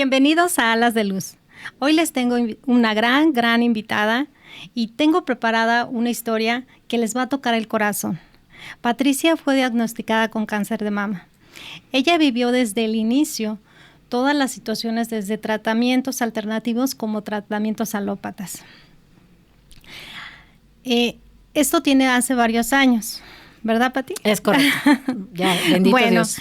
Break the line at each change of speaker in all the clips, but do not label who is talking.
Bienvenidos a Alas de Luz. Hoy les tengo una gran invitada y tengo preparada una historia que les va a tocar el corazón. Patricia fue diagnosticada con cáncer de mama. Ella vivió desde el inicio todas las situaciones, desde tratamientos alternativos como tratamientos alópatas. Esto tiene hace varios años, ¿verdad, Pati?
Es correcto. Ya, bendito Dios.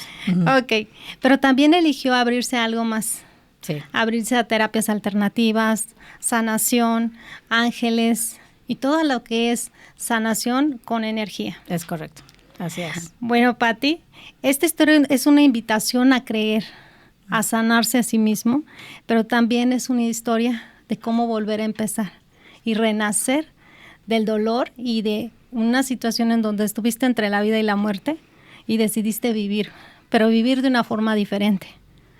Ok, pero también eligió abrirse a algo más.
Sí.
Abrirse a terapias alternativas, sanación, ángeles y todo lo que es sanación con energía.
Es correcto, así es.
Bueno, Pati, esta historia es una invitación a creer, a sanarse a sí mismo, pero también es una historia de cómo volver a empezar y renacer del dolor y de una situación en donde estuviste entre la vida y la muerte y decidiste vivir, pero vivir de una forma diferente.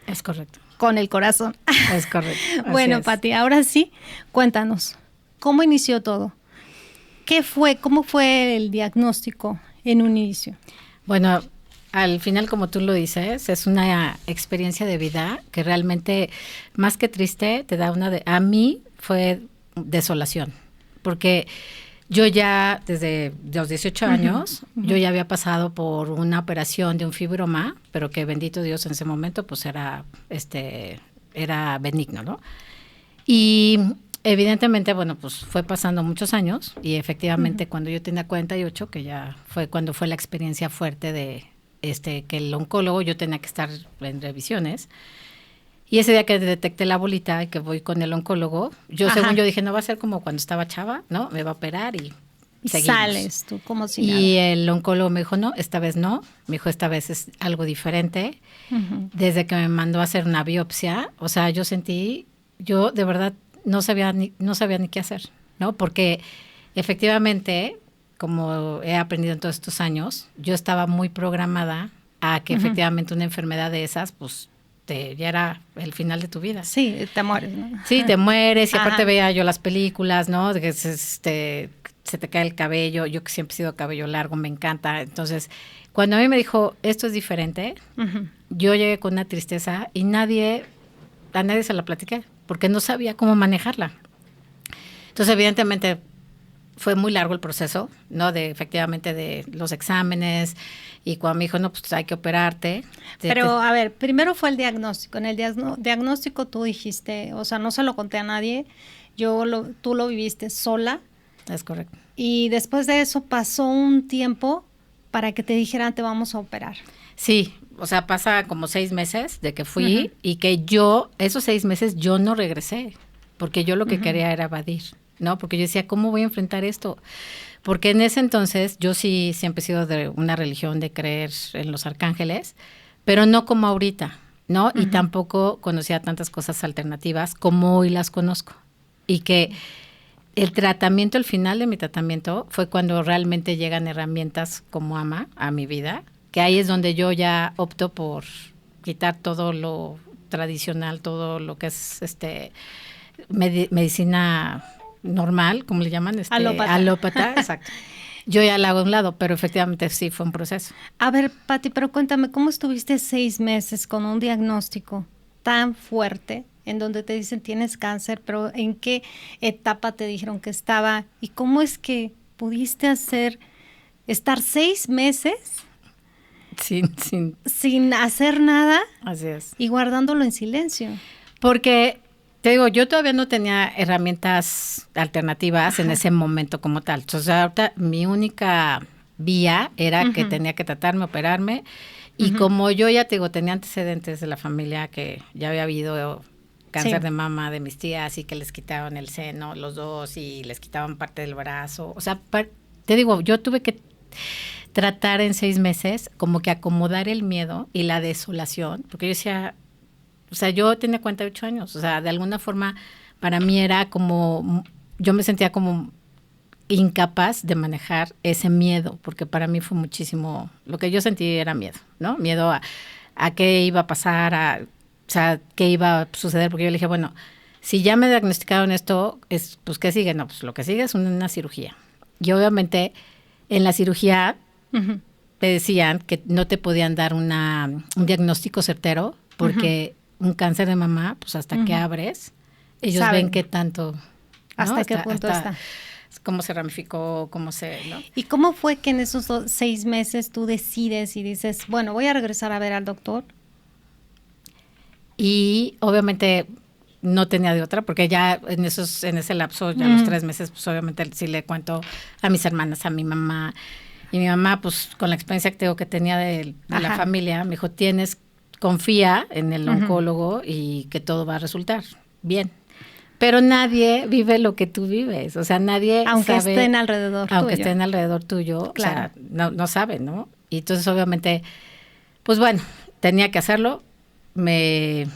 Es correcto.
Con el corazón.
Es correcto.
Bueno, Pati, ahora sí, cuéntanos, ¿cómo inició todo? ¿Qué fue, cómo fue el diagnóstico en un inicio?
Bueno, al final, como tú lo dices, es una experiencia de vida que realmente, más que triste, te da a mí fue desolación, porque yo ya desde los 18 años, yo ya había pasado por una operación de un fibroma, pero que bendito Dios en ese momento pues era benigno, ¿no? Y evidentemente, bueno, pues fue pasando muchos años y efectivamente cuando yo tenía 48, que ya fue cuando fue la experiencia fuerte de que el oncólogo, yo tenía que estar en revisiones. Y ese día que detecté la bolita y que voy con el oncólogo, según yo dije, no va a ser como cuando estaba chava, ¿no? Me va a operar y seguimos.
Sales tú como si
nada.
Y
el oncólogo me dijo, no, esta vez no. Me dijo, esta vez es algo diferente. Desde que me mandó a hacer una biopsia, o sea, yo de verdad no sabía ni qué hacer, ¿no? Porque efectivamente, como he aprendido en todos estos años, yo estaba muy programada a que efectivamente una enfermedad de esas, pues, ya era el final de tu vida.
Sí, te mueres, ¿no?
Sí, te mueres y aparte veía yo las películas, ¿no? De que se te cae el cabello, yo que siempre he sido cabello largo, me encanta. Entonces, cuando a mí me dijo, esto es diferente, yo llegué con una tristeza y a nadie se la platiqué, porque no sabía cómo manejarla. Entonces, evidentemente, fue muy largo el proceso, ¿no? Efectivamente, de los exámenes. Y cuando me dijo, no, pues hay que operarte.
Pero, a ver, primero fue el diagnóstico. En el diagnóstico tú dijiste, o sea, no se lo conté a nadie, tú lo viviste sola.
Es correcto.
Y después de eso pasó un tiempo para que te dijeran, te vamos a operar.
Sí, o sea, pasa como 6 meses de que fui y que esos 6 meses yo no regresé, porque yo lo que quería era evadir, ¿no? Porque yo decía, ¿cómo voy a enfrentar esto? Porque en ese entonces yo sí siempre he sido de una religión de creer en los arcángeles, pero no como ahorita, ¿no? Y tampoco conocía tantas cosas alternativas como hoy las conozco. Y que el final de mi tratamiento fue cuando realmente llegan herramientas como AMA a mi vida, que ahí es donde yo ya opto por quitar todo lo tradicional, todo lo que es medicina normal, como le llaman, alópata, exacto. Yo ya la hago a un lado, pero efectivamente sí fue un proceso.
A ver, Pati, pero cuéntame, ¿cómo estuviste 6 meses con un diagnóstico tan fuerte en donde te dicen tienes cáncer, pero en qué etapa te dijeron que estaba? ¿Y cómo es que pudiste estar 6 meses sin hacer nada?
Así es.
Y guardándolo en silencio?
Porque te digo, yo todavía no tenía herramientas alternativas en ese momento como tal. Entonces, ahorita mi única vía era que tenía que tratarme, operarme. Y como yo ya te digo, tenía antecedentes de la familia que ya había habido cáncer de mama de mis tías y que les quitaban el seno, los dos, y les quitaban parte del brazo. O sea, te digo, yo tuve que tratar en 6 meses como que acomodar el miedo y la desolación, porque yo decía, o sea, yo tenía 48 años, o sea, de alguna forma para mí era como, yo me sentía como incapaz de manejar ese miedo, porque para mí fue muchísimo, lo que yo sentí era miedo, ¿no? Miedo a qué iba a pasar, o sea, qué iba a suceder, porque yo le dije, bueno, si ya me diagnosticaron esto, pues ¿qué sigue? No, pues lo que sigue es una cirugía. Y obviamente en la cirugía te decían que no te podían dar un diagnóstico certero, porque un cáncer de mama, pues hasta que abres, ellos
Saben
ven qué tanto, ¿no?
hasta qué punto está.
Cómo se ramificó, cómo se, ¿no?
¿Y cómo fue que en esos 6 meses tú decides y dices, bueno, voy a regresar a ver al doctor?
Y obviamente no tenía de otra, porque ya en ese lapso, ya los 3 meses, pues obviamente sí le cuento a mis hermanas, a mi mamá. Y mi mamá, pues con la experiencia que tenía de la familia, me dijo, confía en el oncólogo y que todo va a resultar bien. Pero nadie vive lo que tú vives, o sea, nadie
aunque
sabe,
estén alrededor tuyo.
Aunque estén alrededor tuyo,
claro.
O sea, no saben, ¿no? Y entonces obviamente, pues bueno, tenía que hacerlo, me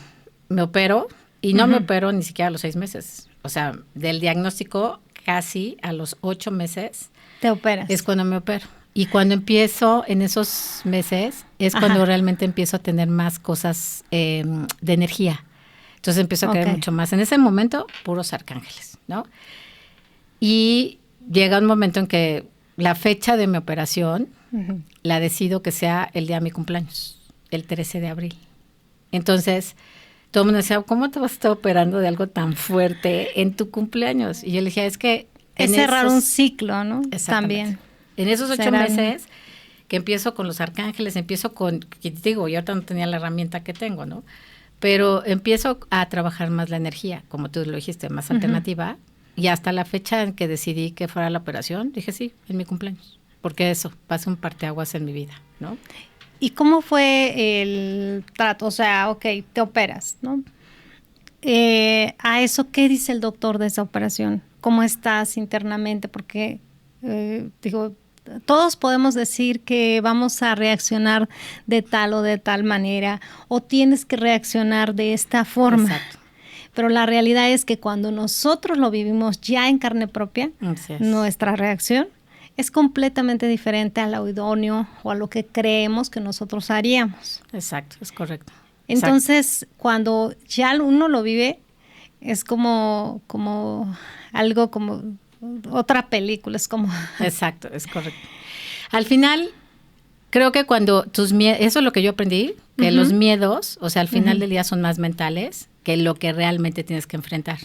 opero y no me opero ni siquiera a los 6 meses. O sea, del diagnóstico casi a los 8 meses.
Te operas.
Es cuando me opero. Y cuando empiezo en esos meses es cuando realmente empiezo a tener más cosas de energía. Entonces empiezo a creer mucho más. En ese momento, puros arcángeles, ¿no? Y llega un momento en que la fecha de mi operación la decido que sea el día de mi cumpleaños, el 13 de abril. Entonces, todo el mundo decía, ¿cómo te vas a estar operando de algo tan fuerte en tu cumpleaños? Y yo le decía, es que...
Es cerrar un ciclo, ¿no? También.
En esos 8 meses que empiezo con los arcángeles, empiezo con, que te digo, yo ahorita no tenía la herramienta que tengo, ¿no? Pero empiezo a trabajar más la energía, como tú lo dijiste, más alternativa. Y hasta la fecha en que decidí que fuera la operación, dije sí, en mi cumpleaños. Porque eso, pasa un parteaguas en mi vida, ¿no?
¿Y cómo fue el trato? O sea, te operas, ¿no? A eso, ¿qué dice el doctor de esa operación? ¿Cómo estás internamente? Porque, todos podemos decir que vamos a reaccionar de tal o de tal manera, o tienes que reaccionar de esta forma.
Exacto.
Pero la realidad es que cuando nosotros lo vivimos ya en carne propia, nuestra reacción es completamente diferente a lo idóneo o a lo que creemos que nosotros haríamos.
Exacto, es correcto.
Entonces, cuando ya uno lo vive, es como algo como otra película, es como...
Exacto, es correcto. Al final, creo que cuando tus miedos, eso es lo que yo aprendí, que los miedos, o sea, al final del día son más mentales que lo que realmente tienes que enfrentar.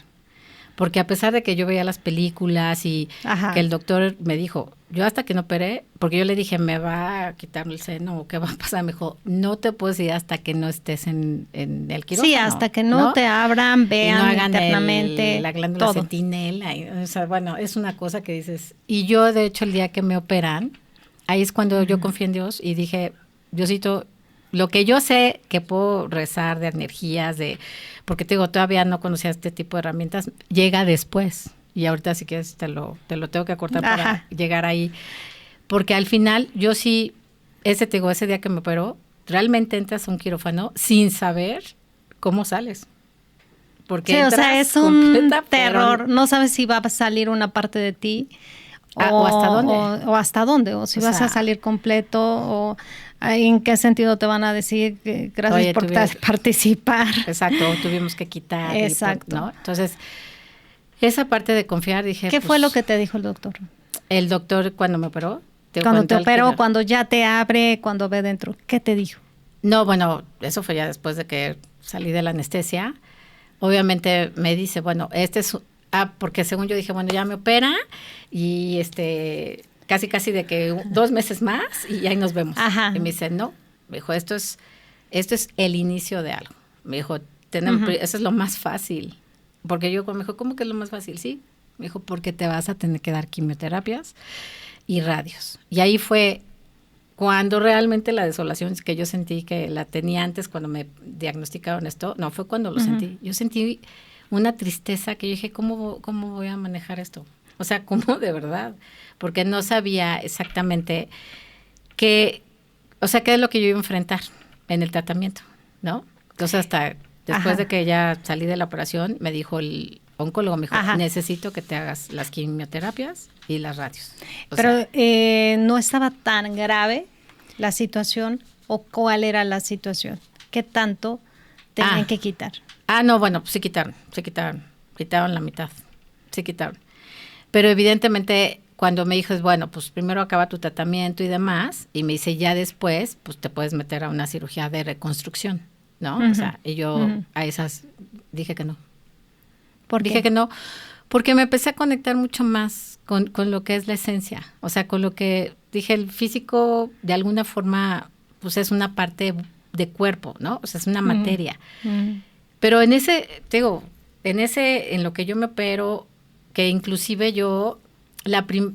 Porque a pesar de que yo veía las películas y que el doctor me dijo, yo hasta que no operé, porque yo le dije, me va a quitar el seno o qué va a pasar, me dijo, no te puedes ir hasta que no estés en el quirófano.
Sí, hasta que no te abran, vean y no hagan internamente
la glándula centinela. O sea, bueno, es una cosa que dices. Y yo, de hecho, el día que me operan, ahí es cuando yo confié en Dios y dije, Diosito, lo que yo sé que puedo rezar de energías, porque te digo, todavía no conocía este tipo de herramientas, llega después. Y ahorita si quieres te lo tengo que acortar para llegar ahí. Porque al final, yo sí, ese día que me operó, realmente entras a un quirófano sin saber cómo sales. Porque
sí, o sea, es un terror. No sabes si va a salir una parte de ti
o hasta dónde.
O hasta dónde, o si vas a salir completo, o en qué sentido te van a decir gracias por participar.
Exacto, tuvimos que quitar.
Exacto.
¿no? Entonces, esa parte de confiar, dije...
¿Qué fue lo que te dijo el doctor?
El doctor cuando me operó.
Cuando te operó, cuando ya te abre, cuando ve dentro, ¿qué te dijo?
No, bueno, eso fue ya después de que salí de la anestesia. Obviamente me dice, bueno, porque según yo dije, bueno, ya me opera y casi de que 2 meses más y ahí nos vemos. Y me dice, no, me dijo, esto es el inicio de algo. Me dijo, eso es lo más fácil. Porque yo me dijo, ¿cómo que es lo más fácil? Sí, me dijo, porque te vas a tener que dar quimioterapias y radios. Y ahí fue cuando realmente la desolación que yo sentí que la tenía antes cuando me diagnosticaron esto, no, fue cuando lo sentí. Yo sentí una tristeza que yo dije, ¿cómo voy a manejar esto? O sea, ¿cómo de verdad? Porque no sabía exactamente qué es lo que yo iba a enfrentar en el tratamiento, ¿no? Entonces hasta después de que ya salí de la operación, me dijo el oncólogo, me dijo, necesito que te hagas las quimioterapias y las radios.
Pero no estaba tan grave la situación, o cuál era la situación, ¿qué tanto tenían que quitar?
No, bueno, pues sí quitaron la mitad, sí quitaron. Pero evidentemente cuando me dijo, bueno, pues primero acaba tu tratamiento y demás, y me dice, ya después, pues te puedes meter a una cirugía de reconstrucción, ¿no?
Ujú.
O sea, y yo
Ujú.
a esas dije que no.
¿Por
Dije
qué?
que no, porque me empecé a conectar mucho más con lo que es la esencia. O sea, con lo que dije, el físico de alguna forma, pues es una parte de cuerpo, ¿no? O sea, es una
Ujú.
materia.
Ujú.
Pero en ese, te digo, en lo que yo me opero, que inclusive yo,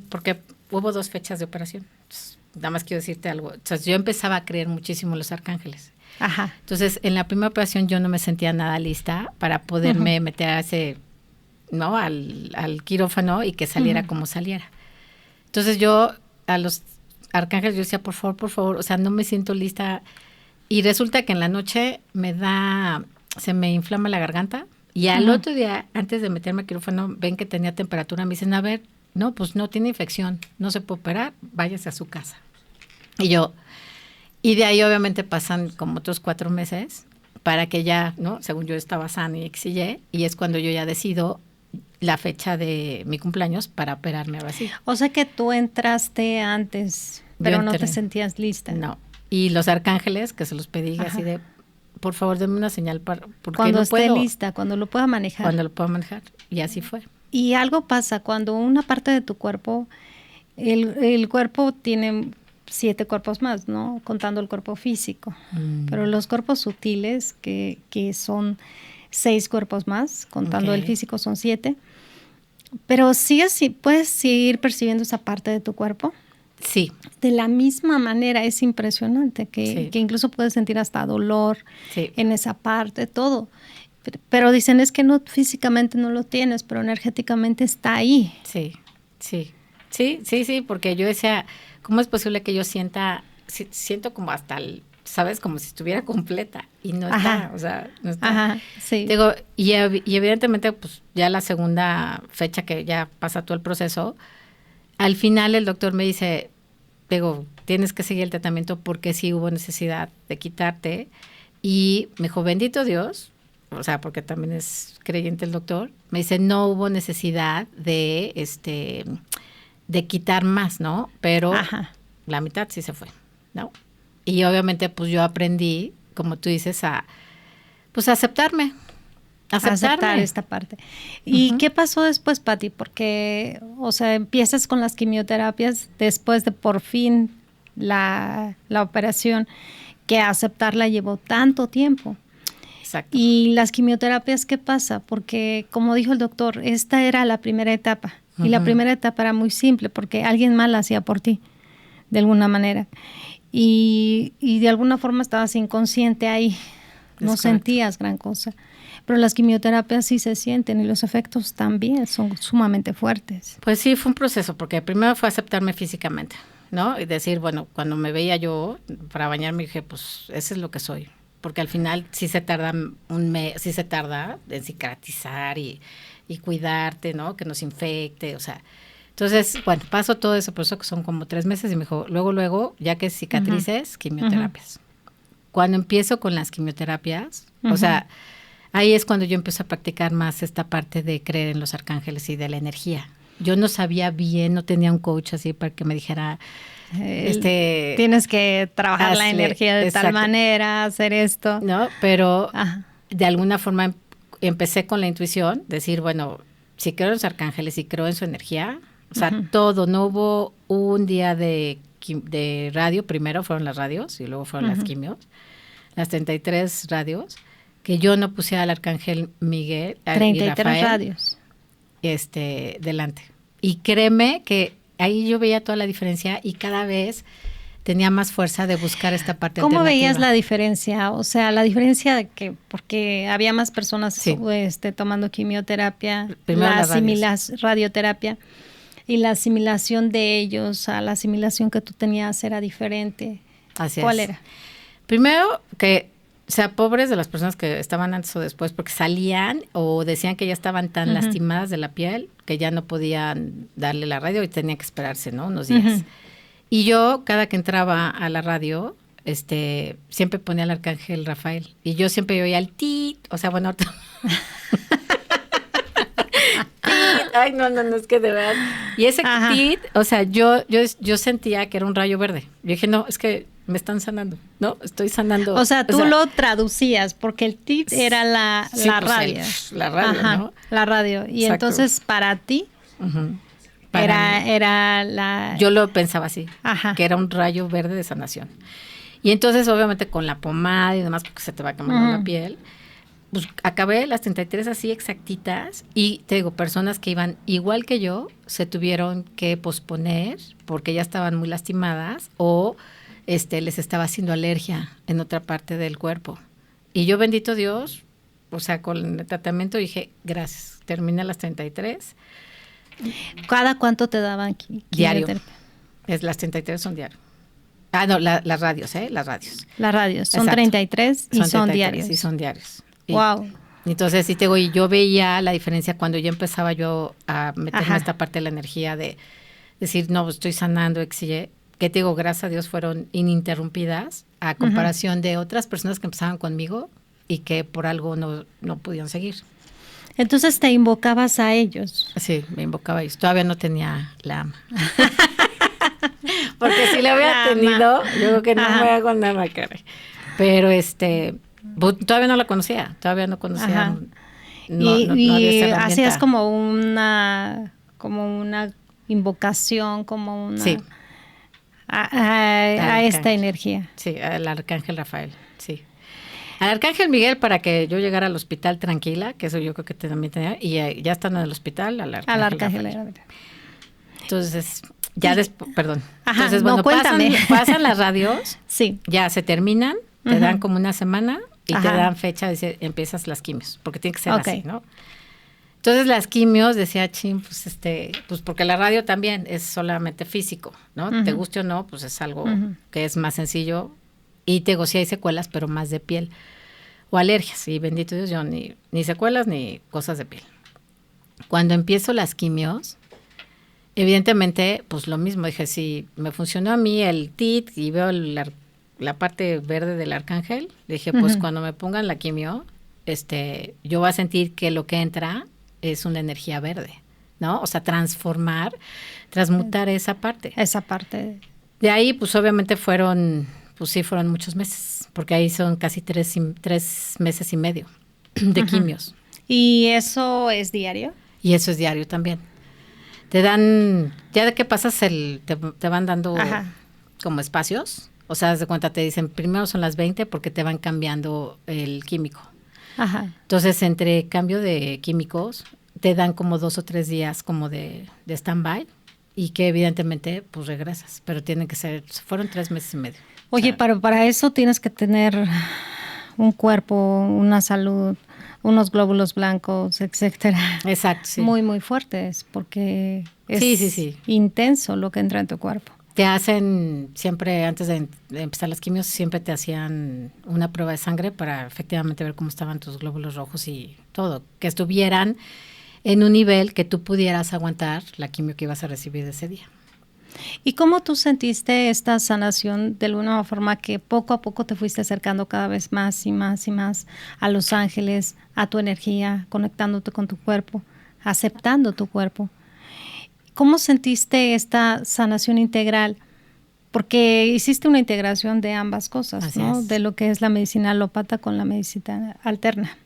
porque hubo 2 fechas de operación. Entonces, nada más quiero decirte algo. Entonces, yo empezaba a creer muchísimo en los arcángeles.
Ajá.
Entonces, en la primera operación yo no me sentía nada lista para poderme meter a ese, ¿no? Al quirófano y que saliera
Ujú.
como saliera. Entonces, yo a los arcángeles yo decía, por favor, o sea, no me siento lista. Y resulta que en la noche se me inflama la garganta y al
Ujú.
otro día, antes de meterme al quirófano, ven que tenía temperatura, me dicen, a ver, no, pues no tiene infección, no se puede operar, váyase a su casa. Y de ahí obviamente pasan como otros 4 meses para que ya, ¿no? Según yo estaba sana y exillé, y es cuando yo ya decido la fecha de mi cumpleaños para operarme ahora sí.
O sea que tú entraste antes, pero no te sentías lista.
No. Y los arcángeles, que se los pedí
Ajá.
así de, por favor, denme una señal porque
Cuando
no
esté
puedo.
lista, cuando lo pueda manejar.
Cuando lo puedo manejar. Y así fue.
Y algo pasa cuando una parte de tu cuerpo, el cuerpo tiene 7 cuerpos más, ¿no? Contando el cuerpo físico. Pero los cuerpos sutiles, que son 6 cuerpos más, contando el físico son 7. Pero puedes seguir percibiendo esa parte de tu cuerpo.
Sí.
De la misma manera, es impresionante que incluso puedes sentir hasta dolor en esa parte, todo. Pero dicen es que no, físicamente no lo tienes, pero energéticamente está ahí.
Sí, porque yo decía, ¿cómo es posible que yo siento como hasta ¿sabes? Como si estuviera completa y no está, o sea, no está.
Ajá, sí.
Digo, y evidentemente, pues ya la segunda fecha que ya pasa todo el proceso, al final el doctor me dice, digo, tienes que seguir el tratamiento porque sí hubo necesidad de quitarte. Y me dijo, bendito Dios, o sea, porque también es creyente el doctor, me dice, no hubo necesidad de quitar más, ¿no? Pero la mitad sí se fue, ¿no? Y obviamente, pues yo aprendí, como tú dices, a aceptarme.
Aceptar esta parte. ¿Y qué pasó después, Pati? Porque, o sea, empiezas con las quimioterapias después de por fin la operación, que aceptarla llevó tanto tiempo.
Exacto.
Y las quimioterapias, ¿qué pasa? Porque, como dijo el doctor, esta era la primera etapa. Y la primera etapa era muy simple, porque alguien más la hacía por ti, de alguna manera. Y de alguna forma estabas inconsciente ahí. No sentías gran cosa. Pero las quimioterapias sí se sienten y los efectos también son sumamente fuertes.
Pues sí, fue un proceso, porque primero fue aceptarme físicamente, ¿no? Y decir, bueno, cuando me veía yo para bañarme, dije, pues, ese es lo que soy. Porque al final sí se tarda sí se tarda en cicatrizar y cuidarte, ¿no? Que no se infecte, o sea. Entonces, bueno, paso todo ese proceso que son como 3 meses y me dijo, luego, ya que cicatrices, quimioterapias. Cuando empiezo con las quimioterapias, o sea, ahí es cuando yo empiezo a practicar más esta parte de creer en los arcángeles y de la energía. Yo no sabía bien, no tenía un coach así para que me dijera,
tienes que trabajar la energía de tal manera, hacer esto.
No, pero de alguna forma empecé con la intuición, decir, bueno, si creo en los arcángeles y creo en su energía, o sea, todo, no hubo un día de radio, primero fueron las radios y luego fueron las quimios, las 33 radios, que yo no puse al arcángel Miguel
33
y Rafael,
radios
delante. Y créeme que ahí yo veía toda la diferencia y cada vez tenía más fuerza de buscar esta parte
¿Cómo
alternativa.
veías la diferencia? O sea, la diferencia de que, porque había más personas tomando quimioterapia, radioterapia, y la asimilación de ellos a la asimilación que tú tenías era diferente. ¿Cuál era?
Primero, que sea pobres de las personas que estaban antes o después, porque salían o decían que ya estaban tan lastimadas de la piel que ya no podían darle la radio y tenían que esperarse, ¿no? Unos días. Y yo, cada que entraba a la radio, siempre ponía al arcángel Rafael. Y yo siempre oía el tit, o sea, bueno, ay, no, es que de verdad. Y ese tit, o sea, yo sentía que era un rayo verde. Yo dije, no, es que me están sanando, ¿no? Estoy sanando.
O sea, tú lo traducías, porque el TIT era la
sí, pues
radio.
La radio,
ajá,
¿no?
La radio. Y
Exacto.
entonces, para ti, era la...
Yo lo pensaba así,
Ajá.
que era un rayo verde de sanación. Y entonces, obviamente, con la pomada y demás, porque se te va quemando la piel, pues acabé las 33 así exactitas, y te digo, personas que iban igual que yo, se tuvieron que posponer porque ya estaban muy lastimadas o les estaba haciendo alergia en otra parte del cuerpo. Y yo, bendito Dios, o sea, con el tratamiento dije, gracias, terminé las 33.
¿Cada cuánto te daban
diario? Las 33 son diario. Ah, no, las radios, Las radios.
Las radios, son
exacto.
33 y son diarios.
Sí, son diarios.
Wow.
Entonces, sí te digo, y yo veía la diferencia cuando ya empezaba yo a meterme a esta parte de la energía de decir, no, estoy sanando, que te digo, gracias a Dios fueron ininterrumpidas a comparación de otras personas que empezaban conmigo y que por algo no podían seguir.
Entonces te invocabas a ellos.
Sí, me invocaba a ellos. Todavía no tenía la ama. Porque si la había tenido, yo creo que no me voy a contar la cara. Pero todavía no la conocía, todavía no conocía.
Y hacías como una invocación, como una...
Sí.
A esta energía.
Sí, al arcángel Rafael, sí. Al arcángel Miguel para que yo llegara al hospital tranquila, que eso yo creo que también tenía, y ya estando en el hospital, al arcángel Rafael. Entonces, perdón.
Ajá,
entonces, bueno,
cuéntame.
pasan las radios,
sí.
Ya se terminan, te dan como una semana y te dan fecha, dice, empiezas las quimios, porque tiene que ser así, ¿no? Entonces las quimios, decía Chin, pues porque la radio también es solamente físico, ¿no? Te guste o no, pues es algo que es más sencillo. Y te digo, sí hay secuelas, pero más de piel. O alergias, y bendito Dios, yo ni secuelas ni cosas de piel. Cuando empiezo las quimios, evidentemente, pues lo mismo, dije, si me funcionó a mí el TIT y veo la parte verde del arcángel, dije, pues cuando me pongan la quimio, yo voy a sentir que lo que entra es una energía verde, ¿no? O sea, transmutar esa parte.
Esa parte.
De ahí, pues obviamente fueron muchos meses, porque ahí son casi 3 meses y medio de quimios.
¿Y eso es diario?
Y eso es diario también. Te dan, ya de que pasas te van dando como espacios, o sea, haz de cuenta, te dicen, primero son las 20 porque te van cambiando el químico.
Ajá.
Entonces, entre cambio de químicos, te dan como 2 o 3 días como de stand-by y que evidentemente pues regresas, pero fueron 3 meses y medio.
Oye, pero para eso tienes que tener un cuerpo, una salud, unos glóbulos blancos, etcétera.
Exacto, sí.
Muy, muy fuertes, porque es
sí.
intenso lo que entra en tu cuerpo.
Te hacen siempre, antes de empezar las quimios, siempre te hacían una prueba de sangre para efectivamente ver cómo estaban tus glóbulos rojos y todo, que estuvieran en un nivel que tú pudieras aguantar la quimio que ibas a recibir ese día.
¿Y cómo tú sentiste esta sanación de alguna forma que poco a poco te fuiste acercando cada vez más y más y más a los ángeles, a tu energía, conectándote con tu cuerpo, aceptando tu cuerpo? ¿Cómo sentiste esta sanación integral? Porque hiciste una integración de ambas cosas,
así
¿no?
Es.
De lo que es la medicina alópata con la medicina alterna.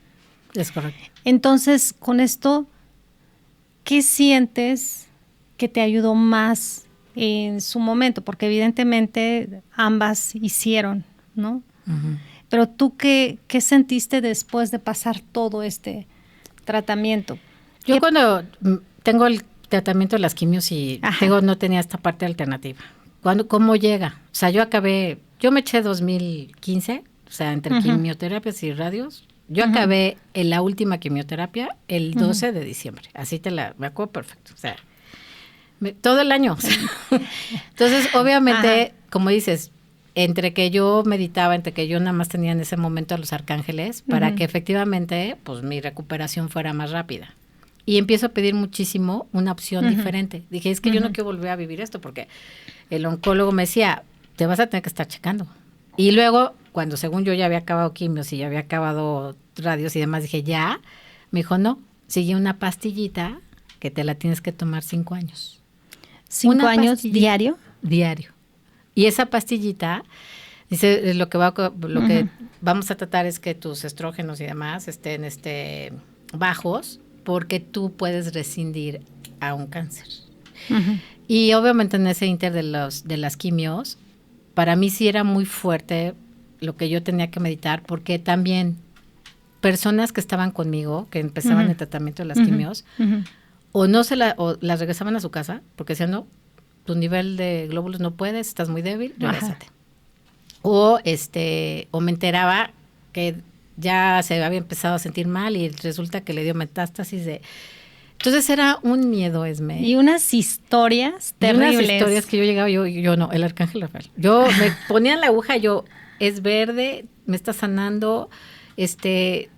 Es correcto.
Entonces, con esto, ¿qué sientes que te ayudó más en su momento? Porque evidentemente ambas hicieron, ¿no? Pero tú, ¿qué sentiste después de pasar todo este tratamiento?
Yo cuando tengo el tratamiento de las quimios y no tenía esta parte alternativa. ¿Cómo llega? O sea, yo me eché 2015, o sea, entre quimioterapias y radios. Yo acabé en la última quimioterapia el 12 de diciembre. Así me acuerdo perfecto. O sea, todo el año. O sea. Entonces, obviamente, como dices, entre que yo meditaba, entre que yo nada más tenía en ese momento a los arcángeles, para que efectivamente, pues, mi recuperación fuera más rápida. Y empiezo a pedir muchísimo una opción diferente. Dije, es que yo no quiero volver a vivir esto, porque el oncólogo me decía, te vas a tener que estar checando. Y luego, cuando según yo ya había acabado quimios y ya había acabado radios y demás, dije, ya. Me dijo, no, sigue una pastillita que te la tienes que tomar 5 años.
5 años diario.
Diario. Y esa pastillita Dice, lo que vamos a tratar es que tus estrógenos y demás estén bajos, porque tú puedes rescindir a un cáncer. Y obviamente en ese inter de las quimios, para mí sí era muy fuerte lo que yo tenía que meditar, porque también personas que estaban conmigo, que empezaban el tratamiento de las quimios, o las regresaban a su casa, porque decían, no, tu nivel de glóbulos no puedes, estás muy débil, regrésate. O me enteraba que ya se había empezado a sentir mal y resulta que le dio metástasis de... Entonces era un miedo, Esme.
Y unas historias terribles.
Unas historias que yo llegaba, yo no, el arcángel Rafael. Yo me ponía en la aguja, es verde, me está sanando,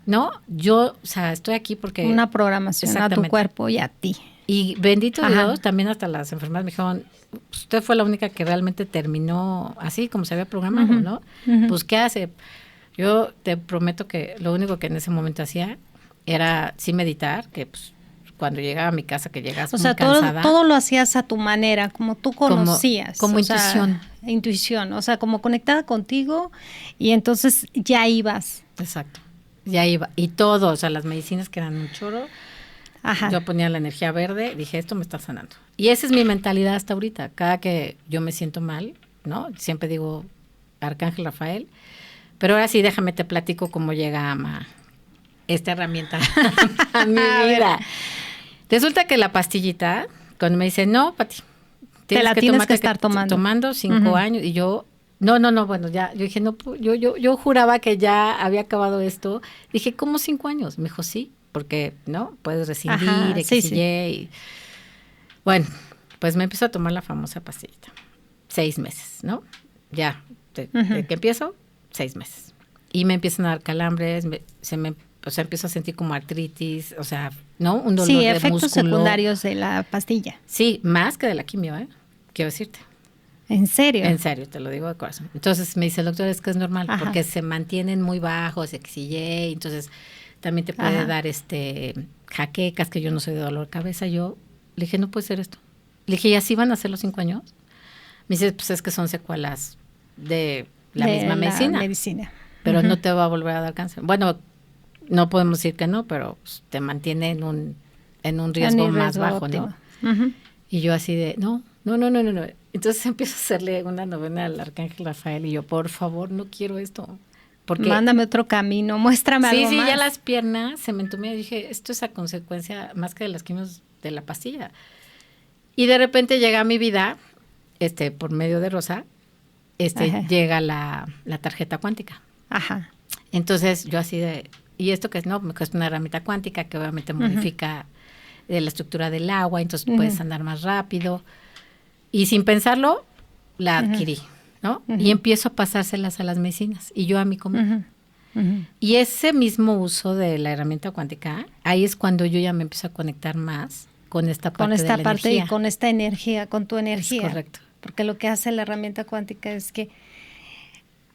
no, yo, o sea, estoy aquí porque...
Una programación a tu cuerpo y a ti.
Y bendito Dios, también hasta las enfermeras me dijeron, usted fue la única que realmente terminó así como se había programado, ¿no? Pues, ¿qué hace? Yo te prometo que lo único que en ese momento hacía era sí meditar, que pues cuando llegaba a mi casa, que llegas muy cansada.
Todo lo hacías a tu manera, como tú conocías.
Como intuición.
Intuición, o sea, como conectada contigo y entonces ya ibas.
Exacto, ya iba. Y todo, o sea, las medicinas que eran un choro, yo ponía la energía verde, dije, esto me está sanando. Y esa es mi mentalidad hasta ahorita. Cada que yo me siento mal, ¿no? Siempre digo, Arcángel Rafael. Pero ahora sí, déjame te platico cómo llega esta herramienta a mi vida. Resulta que la pastillita, cuando me dice, no, Pati,
tienes que estar tomando.
Tomando 5 años. Y yo, no, bueno, ya, yo dije, no, yo juraba que ya había acabado esto. Dije, ¿cómo 5 años? Me dijo, sí, porque, ¿no? Puedes rescindir, X y Y. Bueno, pues me empiezo a tomar la famosa pastillita. 6 meses, ¿no? Ya, de que empiezo, 6 meses. Y me empiezan a dar calambres, empiezo a sentir como artritis, o sea, ¿no? Un dolor de músculo. Sí,
efectos secundarios de la pastilla.
Sí, más que de la quimio, quiero decirte.
¿En serio?
En serio, te lo digo de corazón. Entonces me dice el doctor, es que es normal, porque se mantienen muy bajos, X y Y, entonces también te puede dar jaquecas, que yo no soy de dolor de cabeza. Yo le dije, no puede ser esto. Le dije, ¿y así van a ser los 5 años? Me dice, pues es que son secuelas de la misma medicina. Pero no te va a volver a dar cáncer. Bueno, no podemos decir que no, pero te mantiene en un riesgo más bajo, óptimo. ¿No? Y yo así de, no. Entonces empiezo a hacerle una novena al Arcángel Rafael y yo, por favor, no quiero esto. Porque,
mándame otro camino, muéstrame algo más.
Sí, ya las piernas se me entumían y dije, esto es a consecuencia más que de las quimios de la pastilla. Y de repente llega a mi vida, por medio de Rosa, llega la tarjeta cuántica. Entonces yo así de, ¿y esto qué es? No, me cuesta una herramienta cuántica que obviamente modifica la estructura del agua, entonces puedes andar más rápido. Y sin pensarlo, la adquirí, ¿no? Y empiezo a pasárselas a las medicinas y yo a mi comida. Y ese mismo uso de la herramienta cuántica, ahí es cuando yo ya me empiezo a conectar más con esta parte de la energía.
Y con esta energía, con tu energía.
Es correcto.
Porque lo que hace la herramienta cuántica es que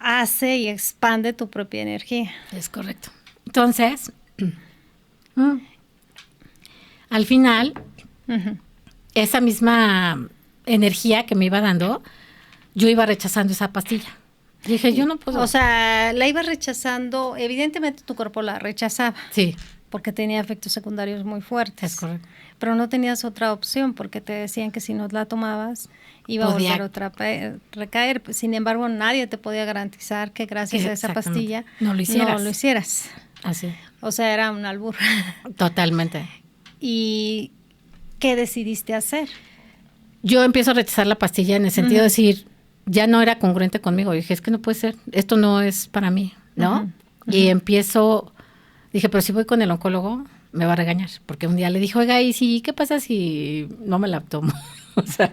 hace y expande tu propia energía.
Es correcto. Entonces, al final, esa misma energía que me iba dando, yo iba rechazando esa pastilla. Dije, yo no puedo.
O sea, la iba rechazando, evidentemente tu cuerpo la rechazaba.
Sí.
Porque tenía efectos secundarios muy fuertes.
Es correcto.
Pero no tenías otra opción porque te decían que si no la tomabas iba a volver otra recaer. Sin embargo, nadie te podía garantizar que gracias a esa pastilla
no lo
hicieras.
Así.
O sea, era un albur.
Totalmente.
¿Y qué decidiste hacer?
Yo empiezo a rechazar la pastilla en el sentido de decir, ya no era congruente conmigo. Dije, es que no puede ser, esto no es para mí, ¿no? Y empiezo, dije, pero si voy con el oncólogo, me va a regañar. Porque un día le dije, oiga, ¿y si qué pasa si no me la tomo? O sea,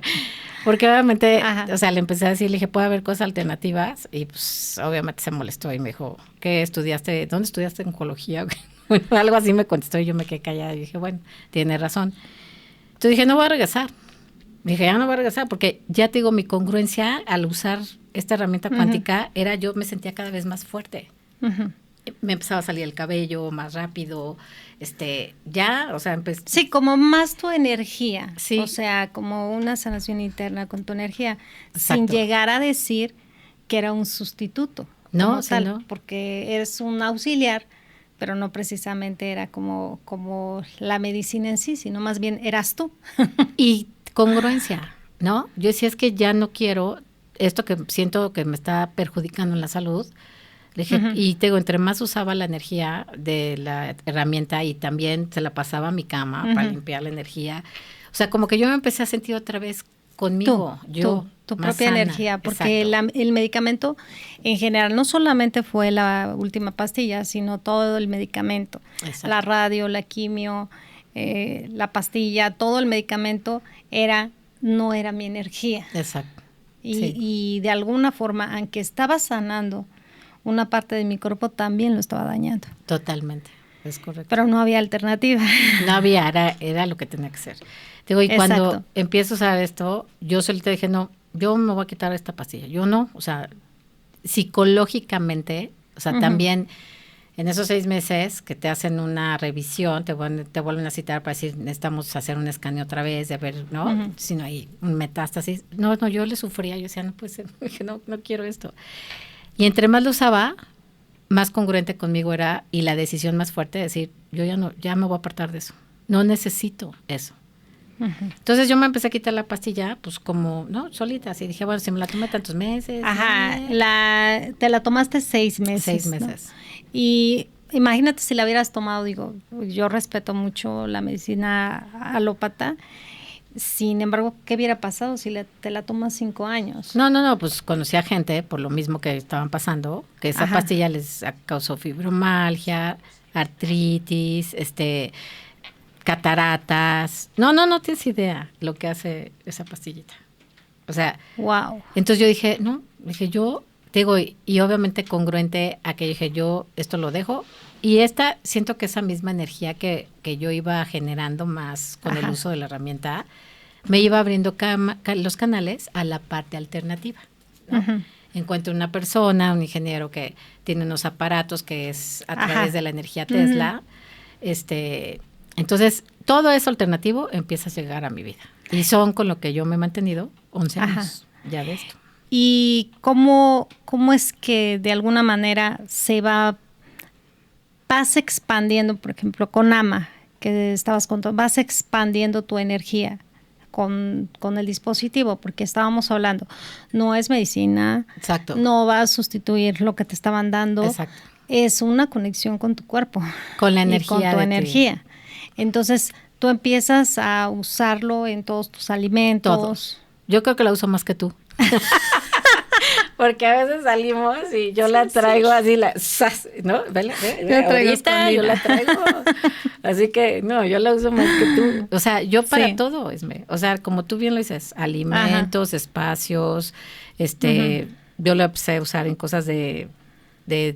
porque obviamente, o sea, le empecé a decir, le dije, puede haber cosas alternativas. Y pues obviamente se molestó y me dijo, ¿qué estudiaste? ¿Dónde estudiaste oncología? Bueno, algo así me contestó y yo me quedé callada y dije, bueno, tiene razón. Entonces dije, no voy a regresar. Dije, ya no voy a regresar porque ya te digo, mi congruencia al usar esta herramienta cuántica yo me sentía cada vez más fuerte. Me empezaba a salir el cabello más rápido, o sea,
sí, como más tu energía.
Sí.
O sea, como una sanación interna con tu energía.
Exacto.
Sin llegar a decir que era un sustituto.
No,
como
sí,
tal,
no.
porque es un auxiliar, pero no precisamente era como la medicina en sí, sino más bien eras tú.
Y congruencia, ¿no? Yo decía, es que ya no quiero esto que siento que me está perjudicando en la salud. Le dije, y te digo, entre más usaba la energía de la herramienta y también se la pasaba a mi cama para limpiar la energía. O sea, como que yo me empecé a sentir otra vez conmigo,
tu
más
propia
sana.
energía, porque
Exacto.
el medicamento en general no solamente fue la última pastilla, sino todo el medicamento,
Exacto.
la radio, la quimio, la pastilla, todo el medicamento no era mi energía.
Exacto.
Y de alguna forma, aunque estaba sanando una parte de mi cuerpo, también lo estaba dañando.
Totalmente, es correcto.
Pero no había alternativa.
No había, era lo que tenía que ser. Digo, y cuando empiezo a usar esto, yo solita dije, no, yo me voy a quitar esta pastilla. Yo no, o sea, psicológicamente, o sea, también en esos 6 meses que te hacen una revisión, te vuelven a citar para decir, necesitamos hacer un escaneo otra vez, de ver, ¿no? Si no hay un metástasis. No, yo le sufría, yo decía, no puede ser, dije, no quiero esto. Y entre más lo usaba, más congruente conmigo era, y la decisión más fuerte de decir, yo ya me voy a apartar de eso. No necesito eso. Entonces yo me empecé a quitar la pastilla, pues como, ¿no? Solita, así dije, bueno, si me la tomé tantos meses.
Ajá, te la tomaste 6 meses.
6 meses.
¿No? Y imagínate si la hubieras tomado, digo, yo respeto mucho la medicina alópata. Sin embargo, ¿qué hubiera pasado si te la tomas 5 años?
No, pues conocí a gente, por lo mismo que estaban pasando, que esa pastilla les causó fibromialgia, artritis, cataratas. No tienes idea lo que hace esa pastillita. O sea,
wow.
Entonces yo dije, yo te digo, y obviamente congruente a que dije, yo esto lo dejo. Y siento que esa misma energía que yo iba generando más con el uso de la herramienta, me iba abriendo los canales a la parte alternativa, ¿no? Encuentro una persona, un ingeniero que tiene unos aparatos que es a través de la energía Tesla. Entonces, todo eso alternativo empieza a llegar a mi vida. Y son con lo que yo me he mantenido 11 años ya de esto.
¿Y cómo es que de alguna manera vas expandiendo, por ejemplo, con AMA, que estabas contando, vas expandiendo tu energía con el dispositivo? Porque estábamos hablando, no es medicina,
exacto,
no va a sustituir lo que te estaban dando,
exacto,
es una conexión con tu cuerpo,
con la energía,
y con tu energía. Entonces, tú empiezas a usarlo en todos tus alimentos.
Todos. Yo creo que la uso más que tú. Porque a veces salimos y yo la traigo así, ¿no? Ahorita yo la traigo. Así que, no, yo la uso más que tú. O sea, yo para todo, Esme. O sea, como tú bien lo dices, alimentos, espacios, yo la empecé a usar en cosas de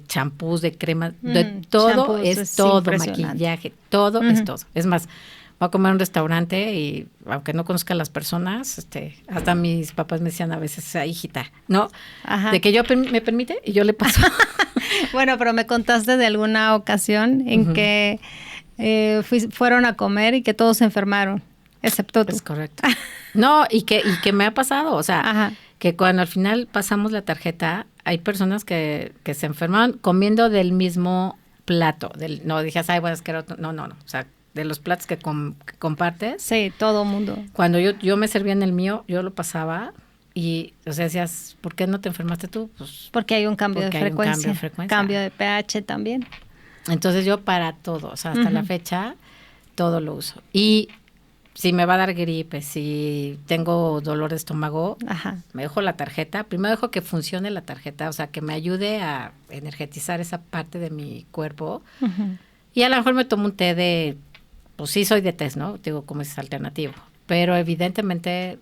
champús, de crema, de todo, es todo, maquillaje, todo es todo. Es más, voy a comer a un restaurante y aunque no conozca a las personas, hasta mis papás me decían a veces, hijita, ¿no? De que yo me permite y yo le paso.
Bueno, pero me contaste de alguna ocasión en que fueron a comer y que todos se enfermaron, excepto tú.
Es correcto. No, y que me ha pasado, o sea, que cuando al final pasamos la tarjeta, hay personas que se enferman comiendo del mismo plato. No dijeras, ay, bueno, es que era otro. No. O sea, de los platos que compartes.
Sí, todo mundo.
Cuando yo me servía en el mío, yo lo pasaba y, o sea, decías, ¿por qué no te enfermaste tú? Pues
porque hay un cambio de frecuencia. Cambio de pH también.
Entonces yo para todo, o sea, hasta la fecha, todo lo uso. Y si me va a dar gripe, si tengo dolor de estómago, me dejo la tarjeta. Primero dejo que funcione la tarjeta, o sea, que me ayude a energetizar esa parte de mi cuerpo. Y a lo mejor me tomo un té pues sí soy de té, ¿no? Digo, como es alternativo. Pero evidentemente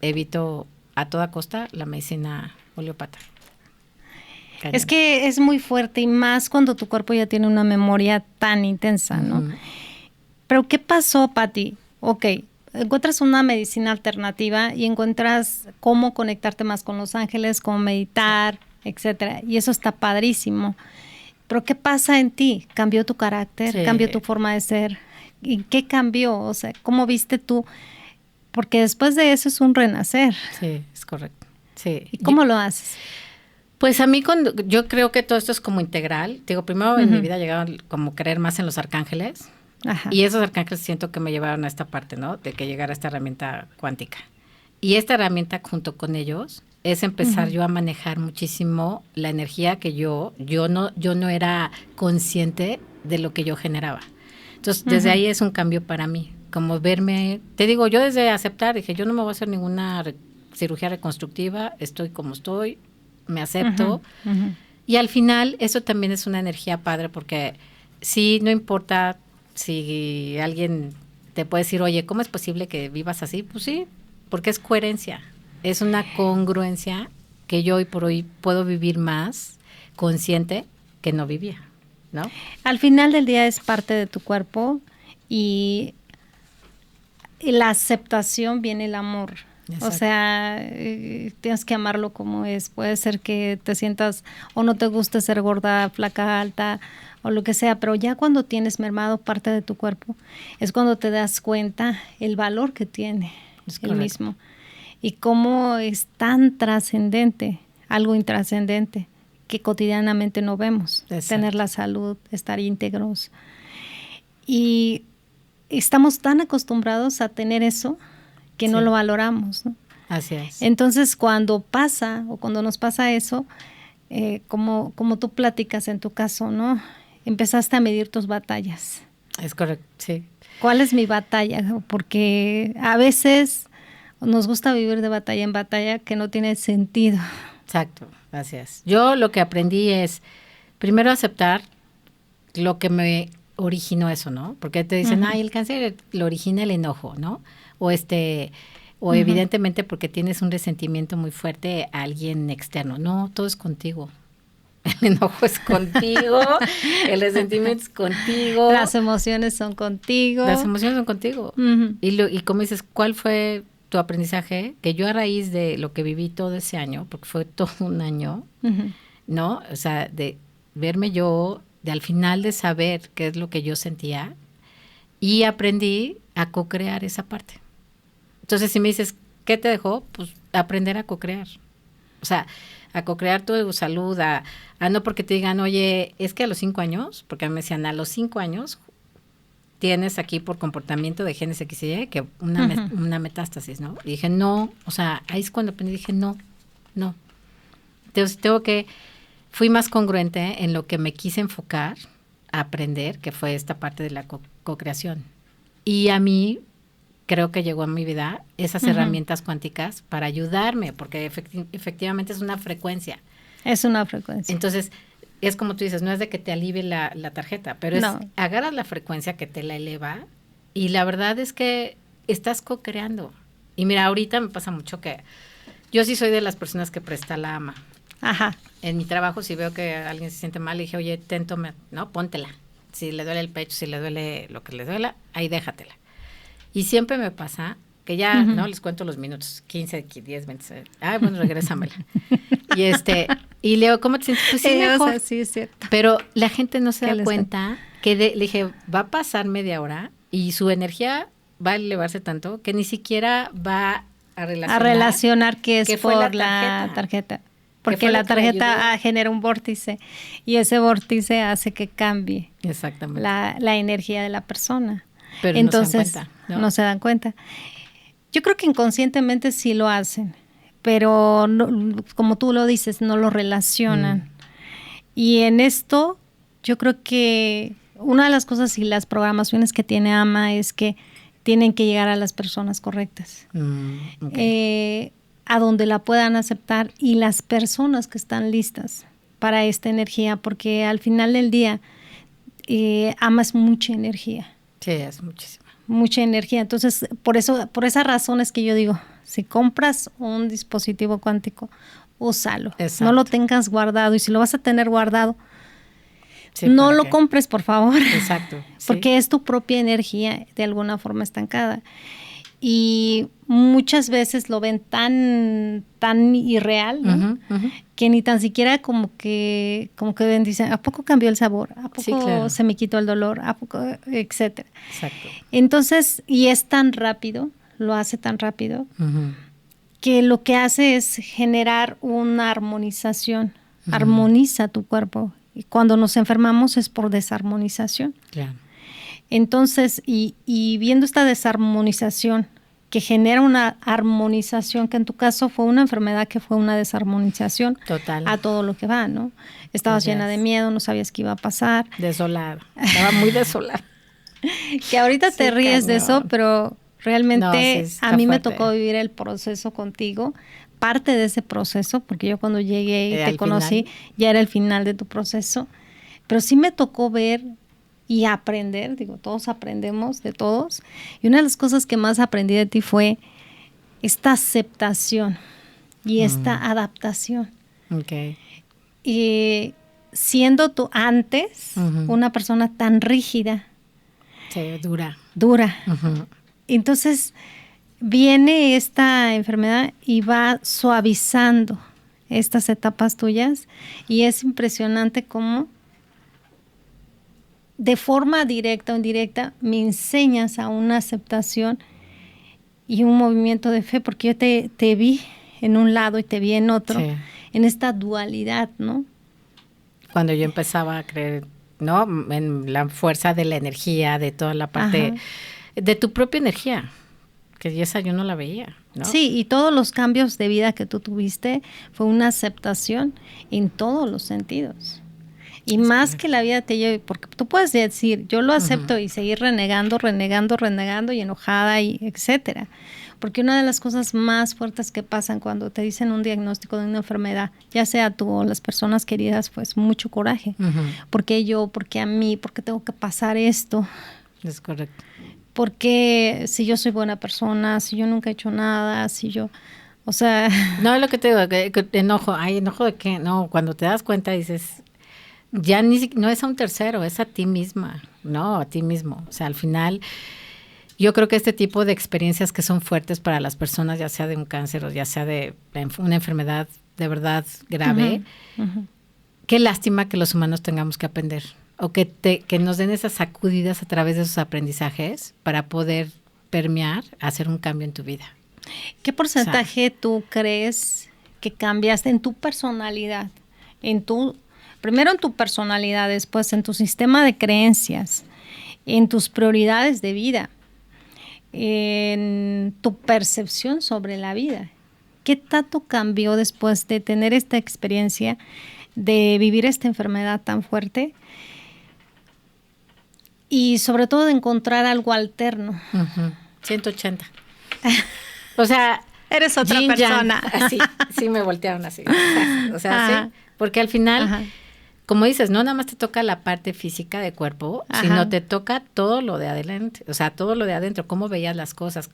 evito a toda costa la medicina homeópata.
Es que es muy fuerte y más cuando tu cuerpo ya tiene una memoria tan intensa, ¿no? Pero ¿qué pasó, Pati? Ok, encuentras una medicina alternativa y encuentras cómo conectarte más con los ángeles, cómo meditar, etcétera. Y eso está padrísimo. Pero ¿qué pasa en ti? ¿Cambió tu carácter? ¿Cambió tu forma de ser? ¿Y qué cambió? O sea, ¿cómo viste tú? Porque después de eso es un renacer.
Sí, es correcto. Sí.
¿Y cómo lo haces?
Pues a mí yo creo que todo esto es como integral. Te digo, primero en mi vida llegaron como creer más en los arcángeles. Ajá. Y esos arcángeles siento que me llevaron a esta parte, ¿no? De que llegara esta herramienta cuántica. Y esta herramienta junto con ellos es empezar yo a manejar muchísimo la energía que yo no era consciente de lo que yo generaba. Entonces, desde ahí es un cambio para mí, como verme, te digo, yo desde aceptar, dije, yo no me voy a hacer ninguna cirugía reconstructiva, estoy como estoy, me acepto. Y al final, eso también es una energía padre, porque sí, no importa si alguien te puede decir, oye, ¿cómo es posible que vivas así? Pues sí, porque es coherencia, es una congruencia que yo hoy por hoy puedo vivir más consciente que no vivía, ¿no?
Al final del día es parte de tu cuerpo y la aceptación viene el amor. Exacto. O sea, tienes que amarlo como es. Puede ser que te sientas o no te guste ser gorda, flaca, alta o lo que sea, pero ya cuando tienes mermado parte de tu cuerpo es cuando te das cuenta el valor que tiene el mismo y cómo es tan trascendente, algo intrascendente que cotidianamente no vemos. Exacto. Tener la salud, estar íntegros. Y estamos tan acostumbrados a tener eso que no lo valoramos, ¿no?
Así es.
Entonces, cuando pasa o cuando nos pasa eso, como tú platicas en tu caso, ¿no? Empezaste a medir tus batallas.
Es correcto, sí.
¿Cuál es mi batalla? Porque a veces nos gusta vivir de batalla en batalla que no tiene sentido.
Exacto, así es. Yo lo que aprendí es, primero aceptar lo que me originó eso, ¿no? Porque te dicen, el cáncer lo origina el enojo, ¿no? O evidentemente porque tienes un resentimiento muy fuerte a alguien externo. No, todo es contigo. El enojo es contigo, el resentimiento es contigo.
Las emociones son contigo.
Las emociones son contigo. Y como dices, ¿cuál fue tu aprendizaje? Que yo a raíz de lo que viví todo ese año, porque fue todo un año, ¿no? O sea, de verme yo, de al final de saber qué es lo que yo sentía, y aprendí a co-crear esa parte. Entonces, si me dices, ¿qué te dejó? Pues aprender a co-crear. O sea, a co-crear tu salud, a no porque te digan, oye, es que a los 5 años, porque me decían, a los 5 años tienes aquí por comportamiento de genes X y Y que una metástasis, ¿no? Y dije, no, o sea, ahí es cuando aprendí, dije, no. Entonces, fui más congruente en lo que me quise enfocar a aprender, que fue esta parte de la co-creación. Y a mí creo que llegó a mi vida esas herramientas cuánticas para ayudarme, porque efectivamente es una frecuencia.
Es una frecuencia.
Entonces, es como tú dices, no es de que te alivie la tarjeta, pero es agarras la frecuencia que te la eleva y la verdad es que estás co-creando. Y mira, ahorita me pasa mucho que yo sí soy de las personas que presta la ama.
Ajá.
En mi trabajo, si veo que alguien se siente mal, le dije, oye, toma, ¿no? Póntela. Si le duele el pecho, si le duele lo que le duela, ahí déjatela. Y siempre me pasa que ya, ¿no? Les cuento los minutos, 15, 10, 20. Ay, bueno, regrésamela. Y Leo, ¿cómo te sientes? Pues sí, mejor.
O sea, sí, es cierto.
Pero la gente no se da cuenta que le dije, va a pasar media hora y su energía va a elevarse tanto que ni siquiera va a
relacionar que es por la tarjeta. Porque la tarjeta genera un vórtice y ese vórtice hace que cambie la energía de la persona.
Pero
entonces,
no
se dan cuenta. Yo creo que inconscientemente sí lo hacen, pero no, como tú lo dices, no lo relacionan. Y en esto, yo creo que una de las cosas y las programaciones que tiene AMA es que tienen que llegar a las personas correctas. A donde la puedan aceptar y las personas que están listas para esta energía, porque al final del día AMA es mucha energía.
Sí, es muchísima.
Mucha energía. Entonces, por esas razones que yo digo, si compras un dispositivo cuántico, úsalo.
Exacto.
No lo tengas guardado. Y si lo vas a tener guardado, no lo compres, por favor.
Exacto.
Porque es tu propia energía de alguna forma estancada. Y muchas veces lo ven tan irreal, ¿no? Que ni tan siquiera como que ven, dicen, ¿a poco cambió el sabor? ¿A poco se me quitó el dolor? ¿A poco? Etcétera.
Exacto.
Entonces, y es tan rápido, lo hace tan rápido, que lo que hace es generar una armonización armoniza tu cuerpo. Y cuando nos enfermamos es por desarmonización.
Claro.
Entonces, y viendo esta desarmonización que genera una armonización, que en tu caso fue una enfermedad que fue una desarmonización.
Total.
A todo lo que va, ¿no? Estabas llena de miedo, no sabías qué iba a pasar.
Desolada, estaba muy desolada.
Que ahorita te ríes de eso, pero realmente
No, sí,
a mí me
fuerte.
tocó vivir el proceso contigo, parte de ese proceso, porque yo cuando llegué y te conocí, ya era el final de tu proceso, pero sí me tocó ver y aprender, digo, todos aprendemos de todos, y una de las cosas que más aprendí de ti fue esta aceptación y esta adaptación.
Okay.
Y siendo tú antes una persona tan rígida.
Sí, dura.
Entonces viene esta enfermedad y va suavizando estas etapas tuyas, y es impresionante cómo de forma directa o indirecta me enseñas a una aceptación y un movimiento de fe, porque yo te vi en un lado y te vi en otro, sí, en esta dualidad, ¿no?
Cuando yo empezaba a creer, ¿no?, en la fuerza de la energía, de toda la parte, de tu propia energía, que esa yo no la veía, ¿no?
Sí, y todos los cambios de vida que tú tuviste fue una aceptación en todos los sentidos. Y es más que la vida te lleve, porque tú puedes decir, yo lo acepto y seguir renegando y enojada y etcétera. Porque una de las cosas más fuertes que pasan cuando te dicen un diagnóstico de una enfermedad, ya sea tú o las personas queridas, pues mucho coraje. ¿Por qué yo? ¿Por qué a mí? ¿Por qué tengo que pasar esto?
Es correcto.
Porque si yo soy buena persona, si yo nunca he hecho nada, si yo, o sea...
No, es lo que te digo, que enojo de qué, no, cuando te das cuenta dices, ya no es a un tercero, es a ti misma, no, a ti mismo. O sea, al final, yo creo que este tipo de experiencias que son fuertes para las personas, ya sea de un cáncer o ya sea de una enfermedad de verdad grave, qué lástima que los humanos tengamos que aprender. O que nos den esas sacudidas a través de esos aprendizajes para poder permear, hacer un cambio en tu vida.
¿Qué porcentaje tú crees que cambiaste en tu personalidad? Primero en tu personalidad, después en tu sistema de creencias, en tus prioridades de vida, en tu percepción sobre la vida. ¿Qué tanto cambió después de tener esta experiencia, de vivir esta enfermedad tan fuerte? Y sobre todo de encontrar algo alterno.
180. O sea,
eres otra persona.
Así, sí me voltearon así. O sea, sí. Porque al final, como dices, no nada más te toca la parte física de cuerpo, sino te toca todo lo de adelante. O sea, todo lo de adentro, cómo veías las cosas,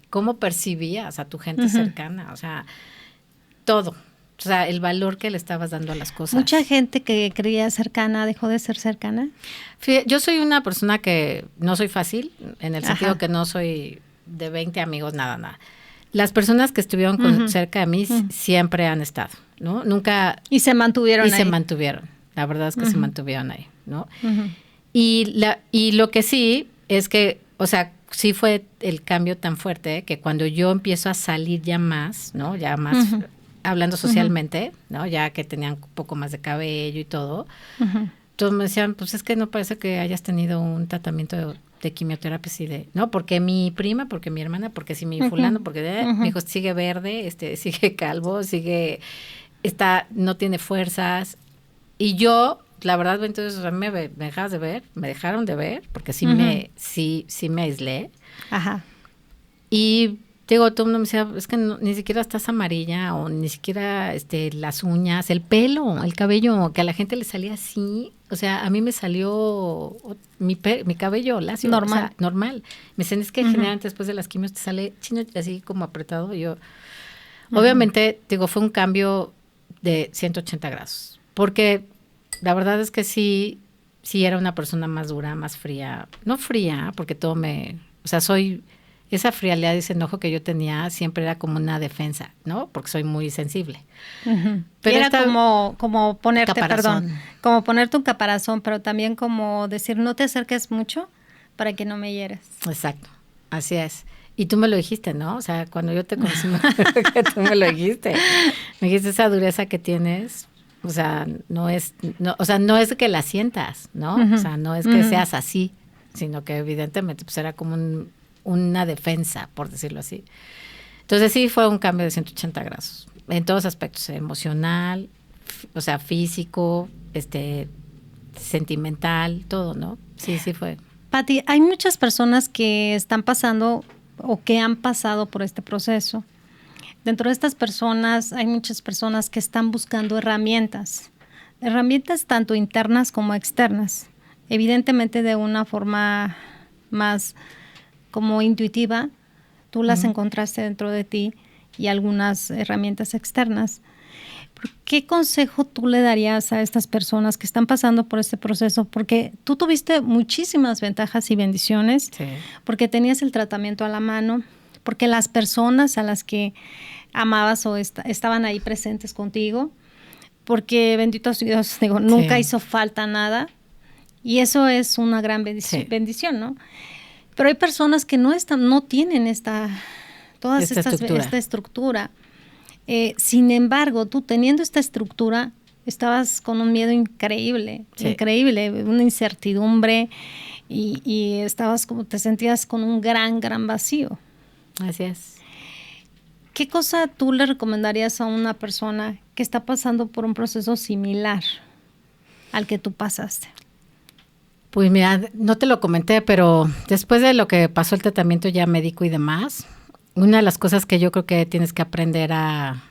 cómo percibías a tu gente cercana. O sea, todo. O sea, el valor que le estabas dando a las cosas.
¿Mucha gente que creía cercana dejó de ser cercana?
Yo soy una persona que no soy fácil, en el sentido que no soy de 20 amigos, nada. Las personas que estuvieron cerca de mí siempre han estado, ¿no? Nunca...
Y se mantuvieron ahí.
Y se mantuvieron. La verdad es que se mantuvieron ahí, ¿no? Y lo que sí es que, o sea, sí fue el cambio tan fuerte que cuando yo empiezo a salir ya más, ¿no? Ya más... hablando socialmente, ¿no? Ya que tenían un poco más de cabello y todo. Entonces me decían, pues es que no parece que hayas tenido un tratamiento de quimioterapia así de, no, porque mi prima, porque mi hermana, porque si mi fulano, porque mi hijo sigue verde, sigue calvo, no tiene fuerzas. Y yo, la verdad, entonces a mí me dejaron de ver, porque sí me aislé. Y digo, todo el mundo me decía, es que ni siquiera estás amarilla, o ni siquiera las uñas, el pelo, el cabello, que a la gente le salía así. O sea, a mí me salió mi cabello lacio.
Normal.
O sea, normal. Me dicen, es que generalmente después de las quimios te sale chino, así como apretado. Y yo, obviamente, digo, fue un cambio de 180 grados. Porque la verdad es que sí era una persona más dura, más fría. No fría, porque o sea, esa frialdad y ese enojo que yo tenía siempre era como una defensa, ¿no? Porque soy muy sensible.
Pero era como ponerte, como ponerte un caparazón, pero también como decir, no te acerques mucho para que no me hieras.
Exacto, así es. Y tú me lo dijiste, ¿no? O sea, cuando yo te conocí, que tú me lo dijiste. Me dijiste, esa dureza que tienes, O sea, no es que la sientas, ¿no? O sea, no es que seas así, sino que evidentemente pues era como una defensa, por decirlo así. Entonces sí fue un cambio de 180 grados, en todos aspectos, emocional, o sea, físico, sentimental, todo, ¿no? Sí fue.
Pati, hay muchas personas que están pasando o que han pasado por este proceso. Dentro de estas personas hay muchas personas que están buscando herramientas tanto internas como externas. Evidentemente de una forma más como intuitiva, tú las encontraste dentro de ti y algunas herramientas externas. ¿Qué consejo tú le darías a estas personas que están pasando por este proceso? Porque tú tuviste muchísimas ventajas y bendiciones,
Sí.
porque tenías el tratamiento a la mano, porque las personas a las que amabas o estaban ahí presentes contigo, porque bendito sea Dios, digo, nunca hizo falta nada, y eso es una gran bendición, ¿no? Pero hay personas que no tienen esta estructura. Sin embargo, tú teniendo esta estructura, estabas con un miedo increíble, una incertidumbre y te sentías con un gran vacío.
Así es.
¿Qué cosa tú le recomendarías a una persona que está pasando por un proceso similar al que tú pasaste?
Pues mira, no te lo comenté, pero después de lo que pasó el tratamiento ya médico y demás, una de las cosas que yo creo que tienes que aprender a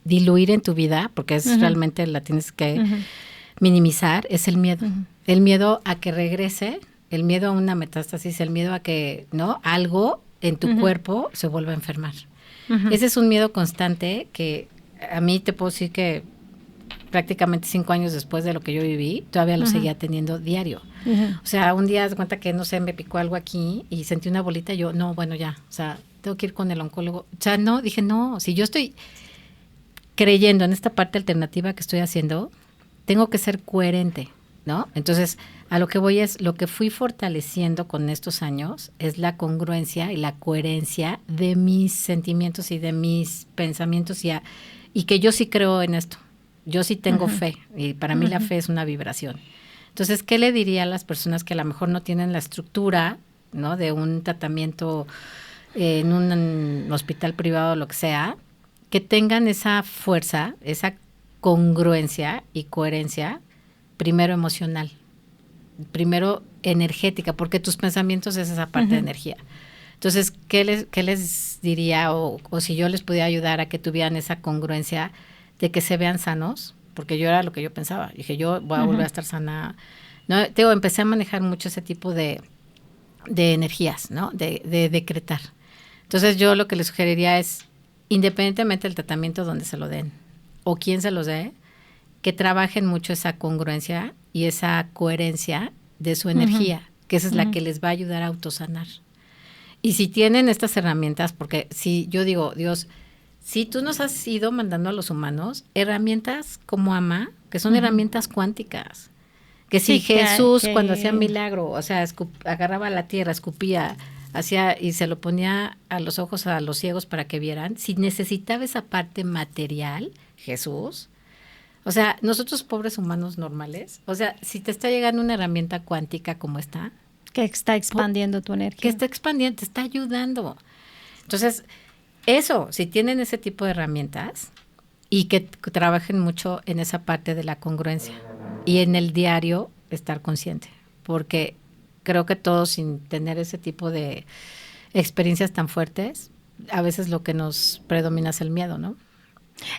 diluir en tu vida, porque es realmente la tienes que minimizar, es el miedo. El miedo a que regrese, el miedo a una metástasis, el miedo a que algo en tu cuerpo se vuelva a enfermar. Ese es un miedo constante que a mí te puedo decir que prácticamente 5 años después de lo que yo viví, todavía lo seguía teniendo diario. O sea, un día de cuenta que, no sé, me picó algo aquí y sentí una bolita y yo, no, bueno, ya, o sea, tengo que ir con el oncólogo. O sea, no, dije, no, si yo estoy creyendo en esta parte alternativa que estoy haciendo, tengo que ser coherente, ¿no? Entonces, a lo que voy es, lo que fui fortaleciendo con estos años es la congruencia y la coherencia de mis sentimientos y de mis pensamientos y que yo sí creo en esto. Yo sí tengo fe y para mí la fe es una vibración. Entonces, ¿qué le diría a las personas que a lo mejor no tienen la estructura, ¿no?, de un tratamiento en un hospital privado o lo que sea, que tengan esa fuerza, esa congruencia y coherencia, primero emocional, primero energética, porque tus pensamientos es esa parte de energía. Entonces, ¿qué les diría o si yo les pudiera ayudar a que tuvieran esa congruencia de que se vean sanos? Porque yo era lo que yo pensaba. Dije, yo voy a volver a estar sana. No, empecé a manejar mucho ese tipo de energías, ¿no? De decretar. Entonces, yo lo que les sugeriría es, independientemente del tratamiento donde se lo den o quién se los dé, que trabajen mucho esa congruencia y esa coherencia de su energía, que esa es la que les va a ayudar a autosanar. Y si tienen estas herramientas, porque si yo digo, Dios, si tú nos has ido mandando a los humanos herramientas como AMA, que son herramientas cuánticas, que si Jesús cuando hacía milagro, o sea, agarraba la tierra, escupía, hacía y se lo ponía a los ojos a los ciegos para que vieran, si necesitaba esa parte material, Jesús, o sea, nosotros pobres humanos normales, o sea, si te está llegando una herramienta cuántica como esta,
que está expandiendo tu energía.
Que está expandiendo, te está ayudando. Entonces, eso, si tienen ese tipo de herramientas y que trabajen mucho en esa parte de la congruencia y en el diario estar consciente, porque creo que todos sin tener ese tipo de experiencias tan fuertes, a veces lo que nos predomina es el miedo, ¿no?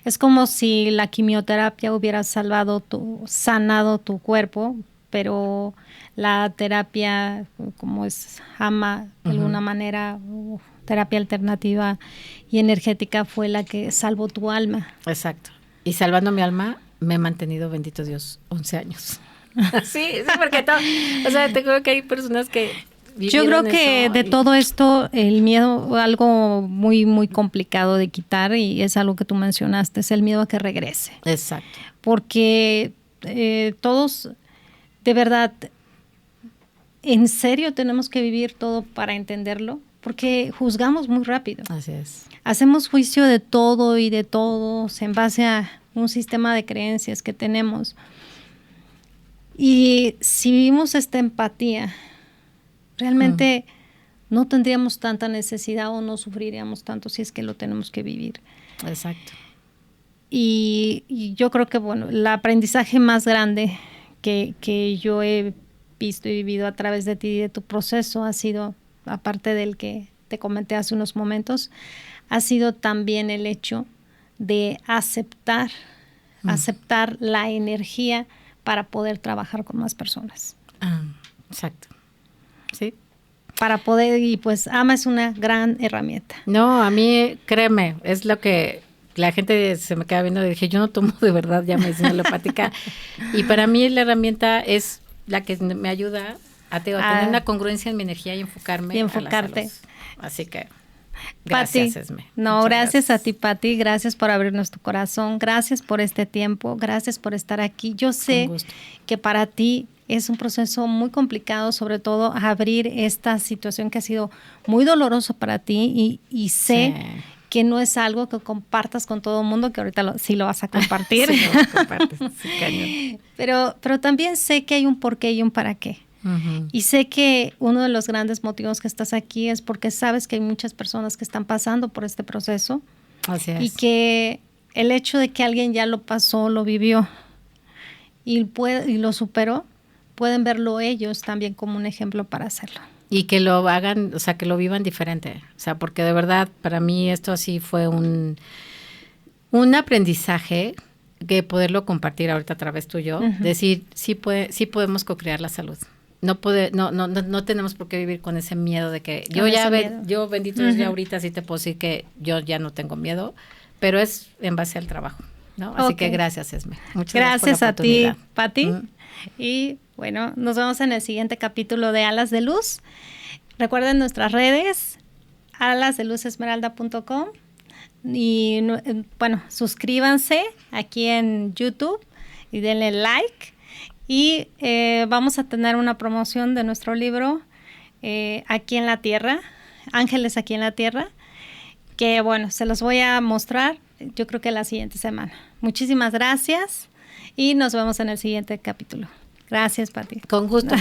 Es como si la quimioterapia hubiera sanado tu cuerpo, pero la terapia, como es AMA, de alguna manera, terapia alternativa y energética, fue la que salvó tu alma.
Exacto. Y salvando mi alma, me he mantenido, bendito Dios, 11 años. sí, porque o sea, te creo que hay personas que
yo creo que de todo esto, el miedo, algo muy, muy complicado de quitar, y es algo que tú mencionaste, es el miedo a que regrese.
Exacto.
Porque todos, de verdad, ¿en serio tenemos que vivir todo para entenderlo? porque juzgamos muy rápido.
Así es.
Hacemos juicio de todo y de todos en base a un sistema de creencias que tenemos. Y si vivimos esta empatía, realmente no tendríamos tanta necesidad o no sufriríamos tanto si es que lo tenemos que vivir.
Exacto.
Y yo creo que, bueno, el aprendizaje más grande que yo he visto y vivido a través de ti y de tu proceso ha sido, aparte del que te comenté hace unos momentos, ha sido también el hecho de aceptar la energía para poder trabajar con más personas.
Exacto. Sí.
Para poder, y pues AMA es una gran herramienta.
No, a mí, créeme, es lo que la gente se me queda viendo y dije, yo no tomo de verdad ya medicina alopática. Y para mí la herramienta es la que me ayuda a tener una congruencia en mi energía y enfocarme.
Y enfocarte.
A la salud. Así que gracias,
Pati,
Esme.
No,
Muchas
gracias a ti, Pati. Gracias por abrirnos tu corazón. Gracias por este tiempo. Gracias por estar aquí. Yo sé que para ti es un proceso muy complicado, sobre todo abrir esta situación que ha sido muy doloroso para ti y sé que no es algo que compartas con todo el mundo, que ahorita sí lo vas a compartir.
Sí, lo compartes. Sí, cañón.
Pero también sé que hay un porqué y un para qué. Uh-huh. Y sé que uno de los grandes motivos que estás aquí es porque sabes que hay muchas personas que están pasando por este proceso.
Así es.
Y que el hecho de que alguien ya lo pasó, lo vivió y lo superó, pueden verlo ellos también como un ejemplo para hacerlo.
Y que lo hagan, o sea, que lo vivan diferente. O sea, porque de verdad, para mí esto sí fue un aprendizaje que poderlo compartir ahorita a través tuyo. Uh-huh. Decir, sí podemos co-crear la salud. No tenemos por qué vivir con ese miedo de que yo bendito Dios, ya ahorita sí te puedo decir que yo ya no tengo miedo, pero es en base al trabajo, ¿no? Así que gracias, Esme.
Muchas gracias por la oportunidad. A ti, Pati. Y bueno, nos vemos en el siguiente capítulo de Alas de Luz. Recuerden nuestras redes, alasdeluzesmeralda.com, y bueno, suscríbanse aquí en YouTube y denle like. Y vamos a tener una promoción de nuestro libro Aquí en la Tierra, Ángeles aquí en la Tierra, que bueno, se los voy a mostrar yo creo que la siguiente semana. Muchísimas gracias y nos vemos en el siguiente capítulo. Gracias, Pati.
Con gusto.